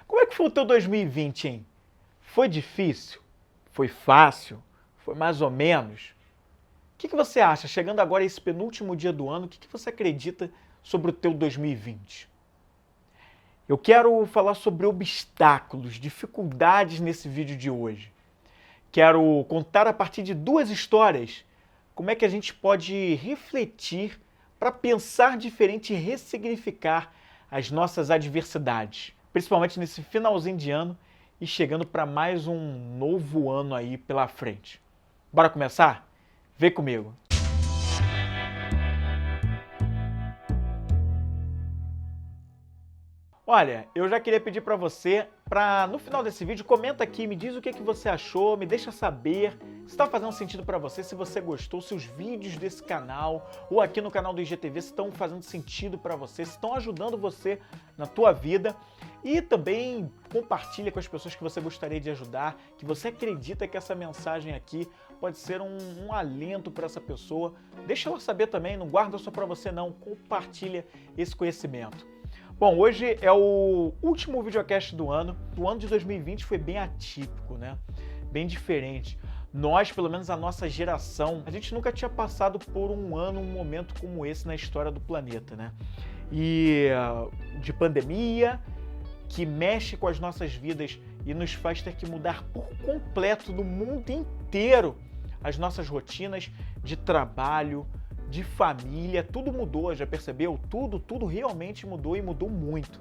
Como é que foi o teu 2020, hein? Foi difícil? Foi fácil? Foi mais ou menos? O que você acha, chegando agora a esse penúltimo dia do ano, o que você acredita sobre o teu 2020? Eu quero falar sobre obstáculos, dificuldades nesse vídeo de hoje. Quero contar a partir de duas histórias como é que a gente pode refletir para pensar diferente e ressignificar as nossas adversidades, principalmente nesse finalzinho de ano e chegando para mais um novo ano aí pela frente. Bora começar? Vem comigo! Olha, eu já queria pedir para você, no final desse vídeo, comenta aqui, me diz o que você achou, me deixa saber se está fazendo sentido para você, se você gostou, se os vídeos desse canal ou aqui no canal do IGTV estão fazendo sentido para você, se estão ajudando você na tua vida. E também compartilha com as pessoas que você gostaria de ajudar, que você acredita que essa mensagem aqui pode ser um alento para essa pessoa. Deixa ela saber também, não guarda só para você não, compartilha esse conhecimento. Bom, hoje é o último videocast do ano. O ano de 2020 foi bem atípico, né? Bem diferente. Nós, pelo menos a nossa geração, a gente nunca tinha passado por um momento como esse na história do planeta, né? E de pandemia, que mexe com as nossas vidas e nos faz ter que mudar por completo no mundo inteiro as nossas rotinas de trabalho, de família, tudo mudou, já percebeu? Tudo realmente mudou e mudou muito.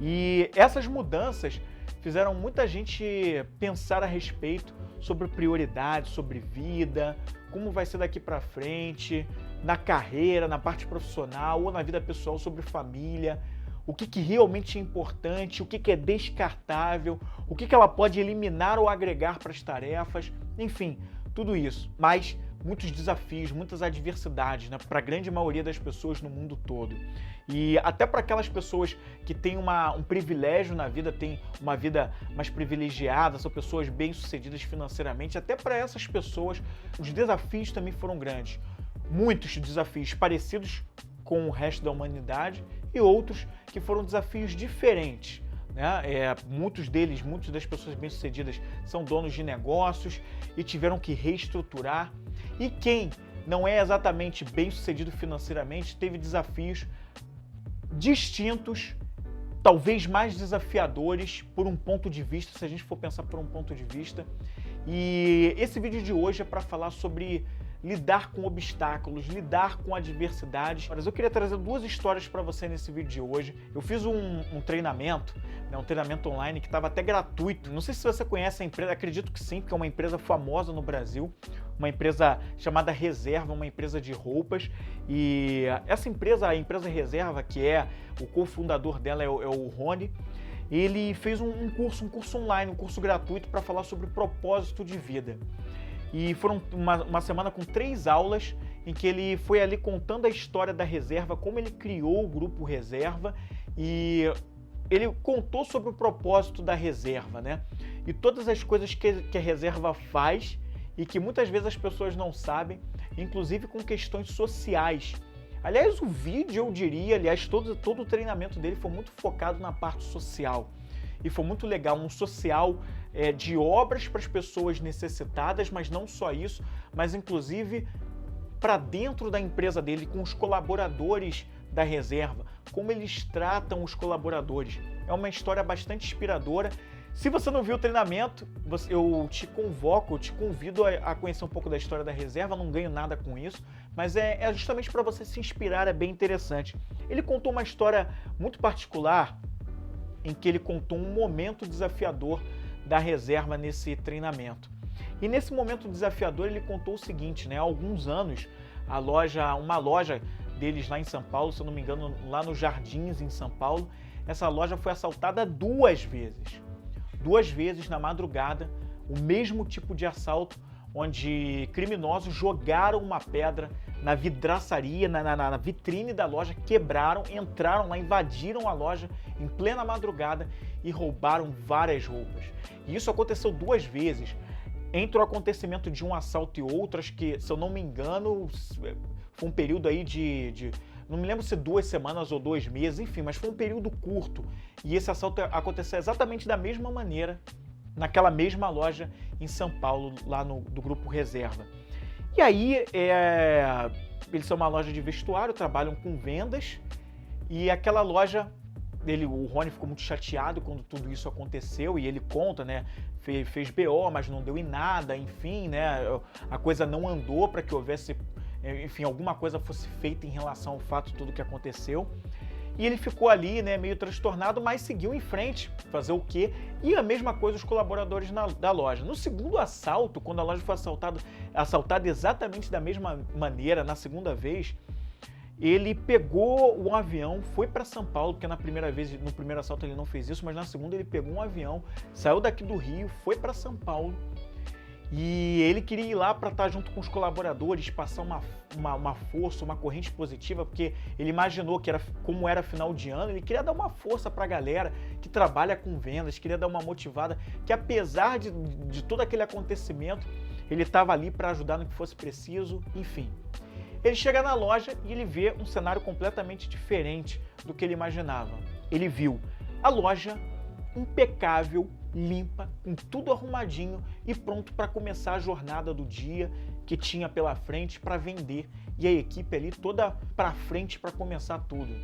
E essas mudanças fizeram muita gente pensar a respeito sobre prioridades, sobre vida, como vai ser daqui para frente, na carreira, na parte profissional ou na vida pessoal, sobre família, o que realmente é importante, o que é descartável, o que ela pode eliminar ou agregar para as tarefas, enfim, tudo isso. Mas muitos desafios, muitas adversidades, né, para a grande maioria das pessoas no mundo todo. E até para aquelas pessoas que têm um privilégio na vida, têm uma vida mais privilegiada, são pessoas bem-sucedidas financeiramente, até para essas pessoas os desafios também foram grandes. Muitos desafios parecidos com o resto da humanidade e outros que foram desafios diferentes. Muitas das pessoas bem-sucedidas são donos de negócios e tiveram que reestruturar. E quem não é exatamente bem-sucedido financeiramente teve desafios distintos, talvez mais desafiadores por um ponto de vista, se a gente for pensar por um ponto de vista. E esse vídeo de hoje é para falar sobre lidar com obstáculos, lidar com adversidades. Mas eu queria trazer duas histórias para você nesse vídeo de hoje. Eu fiz um treinamento, um treinamento online que estava até gratuito. Não sei se você conhece a empresa, acredito que sim, porque é uma empresa famosa no Brasil, uma empresa chamada Reserva, uma empresa de roupas. E essa empresa, a empresa Reserva, que é o cofundador dela é o Rony, ele fez um curso online, um curso gratuito para falar sobre propósito de vida. E foram uma semana com 3 aulas em que ele foi ali contando a história da Reserva, como ele criou o grupo Reserva, e ele contou sobre o propósito da Reserva, né? E todas as coisas que a Reserva faz e que muitas vezes as pessoas não sabem, inclusive com questões sociais. Aliás, o vídeo, eu diria, todo o treinamento dele foi muito focado na parte social. E foi muito legal, um social de obras para as pessoas necessitadas, mas não só isso, mas inclusive para dentro da empresa dele, com os colaboradores da Reserva, como eles tratam os colaboradores. É uma história bastante inspiradora. Se você não viu o treinamento, eu te convido a conhecer um pouco da história da Reserva, não ganho nada com isso, mas é justamente para você se inspirar, é bem interessante. Ele contou uma história muito particular, em que ele contou um momento desafiador da Reserva nesse treinamento. E nesse momento desafiador ele contou o seguinte, né? Há alguns anos, uma loja deles lá em São Paulo, se eu não me engano, lá nos Jardins, em São Paulo, essa loja foi assaltada 2 vezes. 2 vezes na madrugada, o mesmo tipo de assalto, onde criminosos jogaram uma pedra na vidraçaria, na vitrine da loja, quebraram, entraram lá, invadiram a loja em plena madrugada e roubaram várias roupas. E isso aconteceu 2 vezes. Entre o acontecimento de um assalto e outro, acho que, se eu não me engano, foi um período aí não me lembro se 2 semanas ou 2 meses, enfim, mas foi um período curto. E esse assalto aconteceu exatamente da mesma maneira, naquela mesma loja em São Paulo, lá do Grupo Reserva. E aí, eles são uma loja de vestuário, trabalham com vendas, e aquela loja, o Rony ficou muito chateado quando tudo isso aconteceu, e ele conta, né, fez BO, mas não deu em nada, enfim, né, a coisa não andou para que houvesse, enfim, alguma coisa fosse feita em relação ao fato de tudo que aconteceu. E ele ficou ali, né, meio transtornado, mas seguiu em frente, fazer o quê? E a mesma coisa os colaboradores da loja. No segundo assalto, quando a loja foi assaltada exatamente da mesma maneira, na segunda vez, ele pegou um avião, foi para São Paulo, porque no primeiro assalto ele não fez isso, mas na segunda ele pegou um avião, saiu daqui do Rio, foi para São Paulo, e ele queria ir lá para estar junto com os colaboradores, passar uma força, uma corrente positiva, porque ele imaginou que como era final de ano, ele queria dar uma força para a galera que trabalha com vendas, queria dar uma motivada, que apesar de todo aquele acontecimento, ele estava ali para ajudar no que fosse preciso, enfim. Ele chega na loja e ele vê um cenário completamente diferente do que ele imaginava. Ele viu a loja impecável, limpa, com tudo arrumadinho e pronto para começar a jornada do dia que tinha pela frente para vender, e a equipe ali toda para frente para começar tudo.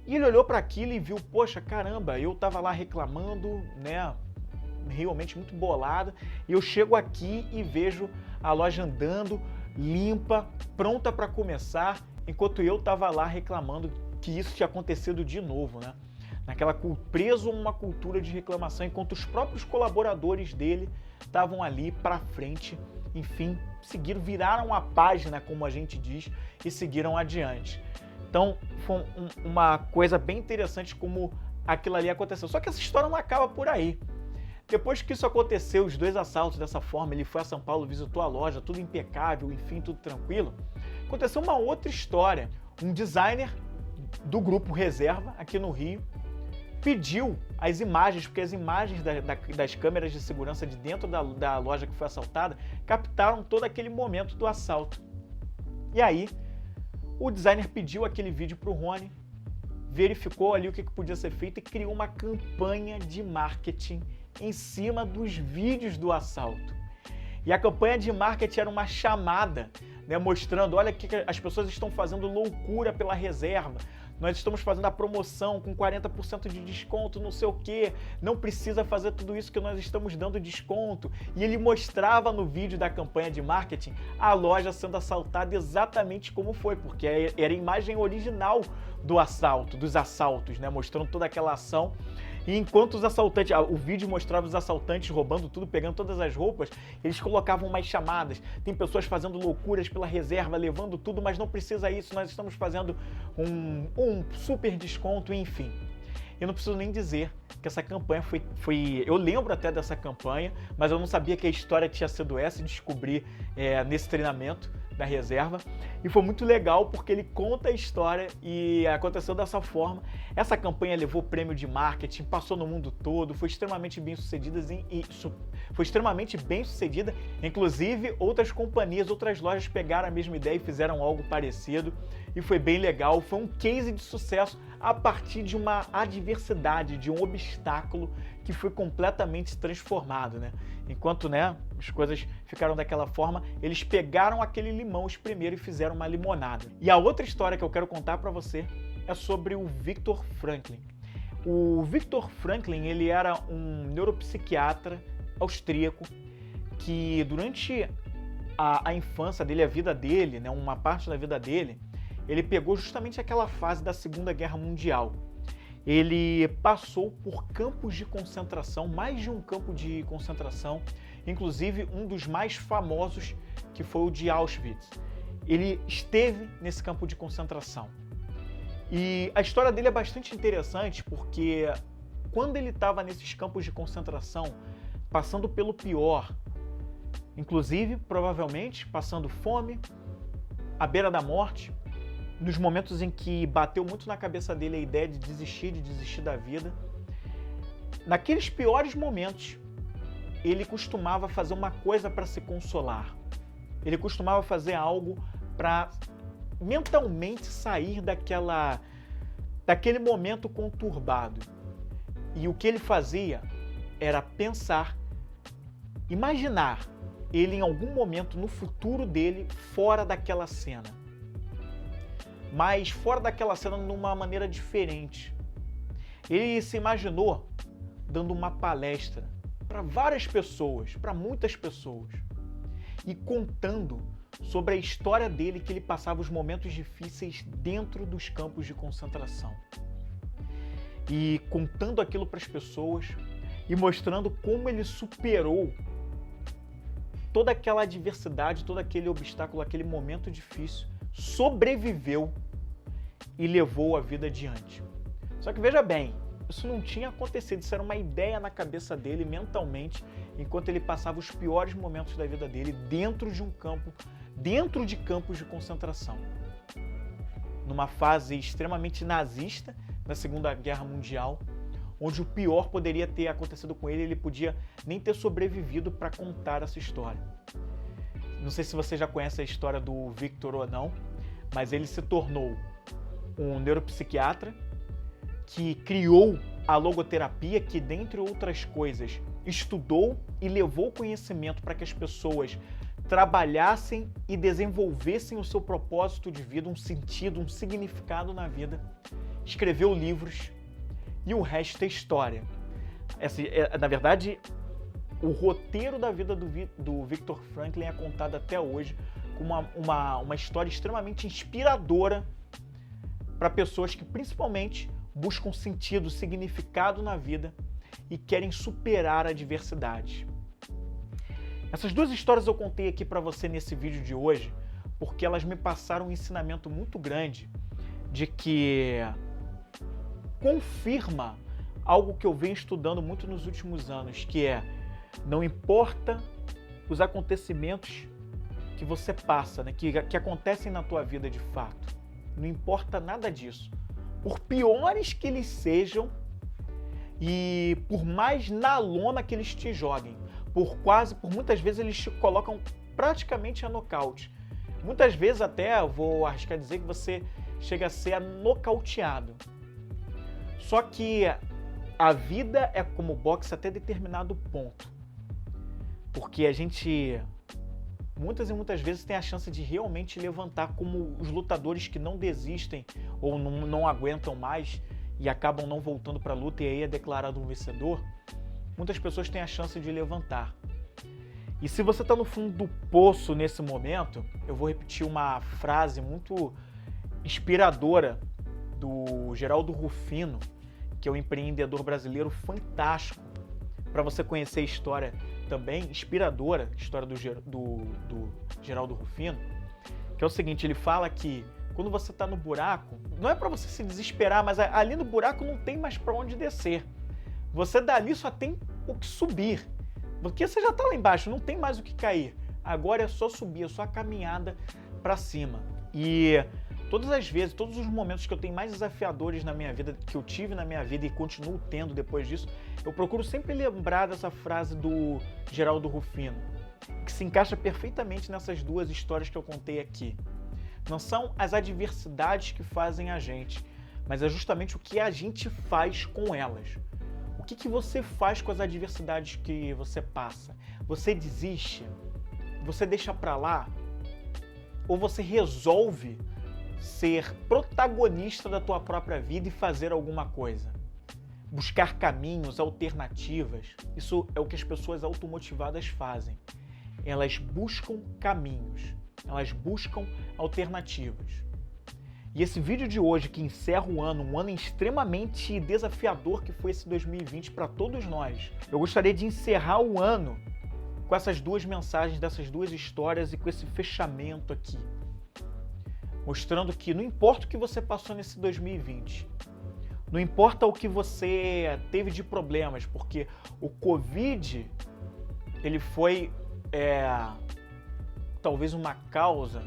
E ele olhou para aquilo e viu, poxa, caramba, eu tava lá reclamando, né, realmente muito bolado, e eu chego aqui e vejo a loja andando, limpa, pronta para começar, enquanto eu tava lá reclamando que isso tinha acontecido de novo, né? Preso a uma cultura de reclamação, enquanto os próprios colaboradores dele estavam ali para frente, enfim, viraram a página, como a gente diz, e seguiram adiante. Então, foi uma coisa bem interessante como aquilo ali aconteceu. Só que essa história não acaba por aí. Depois que isso aconteceu, os 2 assaltos dessa forma, ele foi a São Paulo, visitou a loja, tudo impecável, enfim, tudo tranquilo. Aconteceu uma outra história. Um designer do Grupo Reserva, aqui no Rio, pediu as imagens, porque as imagens das câmeras de segurança de dentro da loja que foi assaltada captaram todo aquele momento do assalto. E aí, o designer pediu aquele vídeo para o Rony, verificou ali o que podia ser feito e criou uma campanha de marketing em cima dos vídeos do assalto. E a campanha de marketing era uma chamada, né, mostrando, olha que as pessoas estão fazendo loucura pela reserva, nós estamos fazendo a promoção com 40% de desconto, não sei o quê, não precisa fazer tudo isso que nós estamos dando desconto. E ele mostrava no vídeo da campanha de marketing a loja sendo assaltada exatamente como foi, porque era a imagem original dos assaltos, né, mostrando toda aquela ação. E enquanto os assaltantes, o vídeo mostrava os assaltantes roubando tudo, pegando todas as roupas, eles colocavam mais chamadas. Tem pessoas fazendo loucuras pela reserva, levando tudo, mas não precisa isso, nós estamos fazendo um super desconto, enfim. Eu não preciso nem dizer que essa campanha foi... Eu lembro até dessa campanha, mas eu não sabia que a história tinha sido essa, e descobri nesse treinamento da reserva. E foi muito legal porque ele conta a história e aconteceu dessa forma. Essa campanha levou prêmio de marketing, passou no mundo todo, foi extremamente bem sucedida, inclusive outras companhias, outras lojas pegaram a mesma ideia e fizeram algo parecido, e foi bem legal. Foi um case de sucesso a partir de uma adversidade, de um obstáculo que foi completamente transformado, né? Enquanto, né, as coisas ficaram daquela forma, eles pegaram aquele limão, espremeram e fizeram uma limonada. E a outra história que eu quero contar para você é sobre o Viktor Franklin. O Viktor Franklin, ele era um neuropsiquiatra austríaco que durante a infância dele, a vida dele, né, uma parte da vida dele, ele pegou justamente aquela fase da Segunda Guerra Mundial. Ele passou por campos de concentração, mais de um campo de concentração, inclusive um dos mais famosos, que foi o de Auschwitz. Ele esteve nesse campo de concentração. E a história dele é bastante interessante porque quando ele estava nesses campos de concentração, passando pelo pior, inclusive, provavelmente, passando fome, à beira da morte, nos momentos em que bateu muito na cabeça dele a ideia de desistir da vida, naqueles piores momentos, ele costumava fazer uma coisa para se consolar. Ele costumava fazer algo para mentalmente sair daquele momento conturbado. E o que ele fazia era pensar, imaginar ele em algum momento no futuro dele fora daquela cena. Mas fora daquela cena de uma maneira diferente. Ele se imaginou dando uma palestra para várias pessoas, para muitas pessoas, e contando sobre a história dele, que ele passava os momentos difíceis dentro dos campos de concentração. E contando aquilo para as pessoas e mostrando como ele superou toda aquela adversidade, todo aquele obstáculo, aquele momento difícil, sobreviveu e levou a vida adiante. Só que veja bem, isso não tinha acontecido, isso era uma ideia na cabeça dele mentalmente, enquanto ele passava os piores momentos da vida dele dentro de campos de concentração. Numa fase extremamente nazista, na Segunda Guerra Mundial, onde o pior poderia ter acontecido com ele, ele podia nem ter sobrevivido para contar essa história. Não sei se você já conhece a história do Victor ou não, mas ele se tornou um neuropsiquiatra que criou a logoterapia, que, dentre outras coisas, estudou e levou conhecimento para que as pessoas trabalhassem e desenvolvessem o seu propósito de vida, um sentido, um significado na vida. Escreveu livros e o resto é história. Na verdade, o roteiro da vida do Viktor Frankl é contado até hoje como uma história extremamente inspiradora para pessoas que principalmente buscam sentido, significado na vida e querem superar adversidades. Essas duas histórias eu contei aqui para você nesse vídeo de hoje porque elas me passaram um ensinamento muito grande de que confirma algo que eu venho estudando muito nos últimos anos, que é: não importa os acontecimentos que você passa, né, que acontecem na tua vida de fato, não importa nada disso. Por piores que eles sejam e por mais na lona que eles te joguem, por muitas vezes eles te colocam praticamente a nocaute. Muitas vezes até, eu vou arriscar dizer que você chega a ser nocauteado. Só que a vida é como boxe até determinado ponto. Porque a gente muitas e muitas vezes tem a chance de realmente levantar, como os lutadores que não desistem ou não aguentam mais e acabam não voltando para a luta e aí é declarado um vencedor. Muitas pessoas têm a chance de levantar. E se você está no fundo do poço nesse momento, eu vou repetir uma frase muito inspiradora do Geraldo Rufino, que é um empreendedor brasileiro fantástico, para você conhecer a história também inspiradora, a história do Geraldo Rufino, que é o seguinte: ele fala que quando você está no buraco, não é para você se desesperar, mas ali no buraco não tem mais para onde descer. Você dali só tem o que subir, porque você já está lá embaixo, não tem mais o que cair. Agora é só subir, é só a caminhada para cima. E todas as vezes, todos os momentos que eu tenho mais desafiadores na minha vida, que eu tive na minha vida e continuo tendo depois disso, eu procuro sempre lembrar dessa frase do Geraldo Rufino, que se encaixa perfeitamente nessas duas histórias que eu contei aqui. Não são as adversidades que fazem a gente, mas é justamente o que a gente faz com elas. O que você faz com as adversidades que você passa? Você desiste? Você deixa pra lá? Ou você resolve ser protagonista da tua própria vida e fazer alguma coisa? Buscar caminhos, alternativas. Isso é o que as pessoas automotivadas fazem. Elas buscam caminhos, elas buscam alternativas. E esse vídeo de hoje, que encerra o ano, um ano extremamente desafiador que foi esse 2020 para todos nós, eu gostaria de encerrar o ano com essas duas mensagens, dessas duas histórias e com esse fechamento aqui, mostrando que não importa o que você passou nesse 2020, não importa o que você teve de problemas, porque o Covid, ele foi talvez uma causa,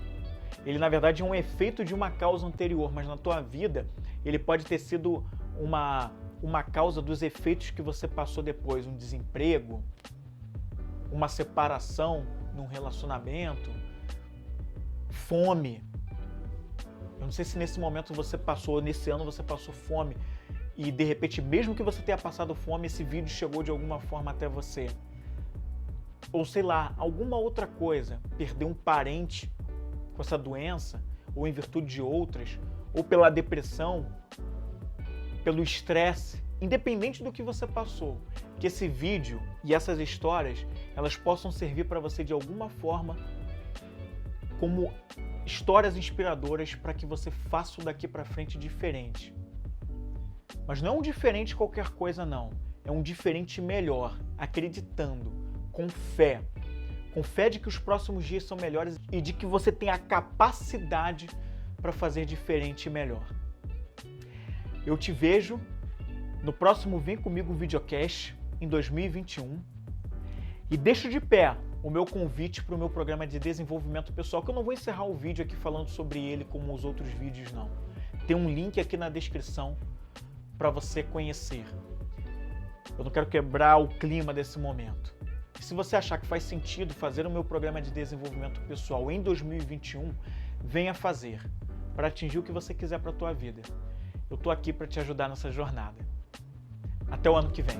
ele na verdade é um efeito de uma causa anterior, mas na tua vida ele pode ter sido uma causa dos efeitos que você passou depois, um desemprego, uma separação num relacionamento, fome, Eu não sei se nesse momento você passou, nesse ano você passou fome e de repente, mesmo que você tenha passado fome, esse vídeo chegou de alguma forma até você. Ou sei lá, alguma outra coisa, perder um parente com essa doença, ou em virtude de outras, ou pela depressão, pelo estresse, independente do que você passou, que esse vídeo e essas histórias, elas possam servir para você de alguma forma como histórias inspiradoras para que você faça o daqui para frente diferente. Mas não é um diferente qualquer coisa não, é um diferente melhor, acreditando, com fé de que os próximos dias são melhores e de que você tem a capacidade para fazer diferente e melhor. Eu te vejo no próximo Vem Comigo Videocast em 2021 e deixo de pé o meu convite para o meu programa de desenvolvimento pessoal, que eu não vou encerrar o vídeo aqui falando sobre ele como os outros vídeos não. Tem um link aqui na descrição para você conhecer. Eu não quero quebrar o clima desse momento. E se você achar que faz sentido fazer o meu programa de desenvolvimento pessoal em 2021, venha fazer, para atingir o que você quiser para a tua vida. Eu estou aqui para te ajudar nessa jornada. Até o ano que vem.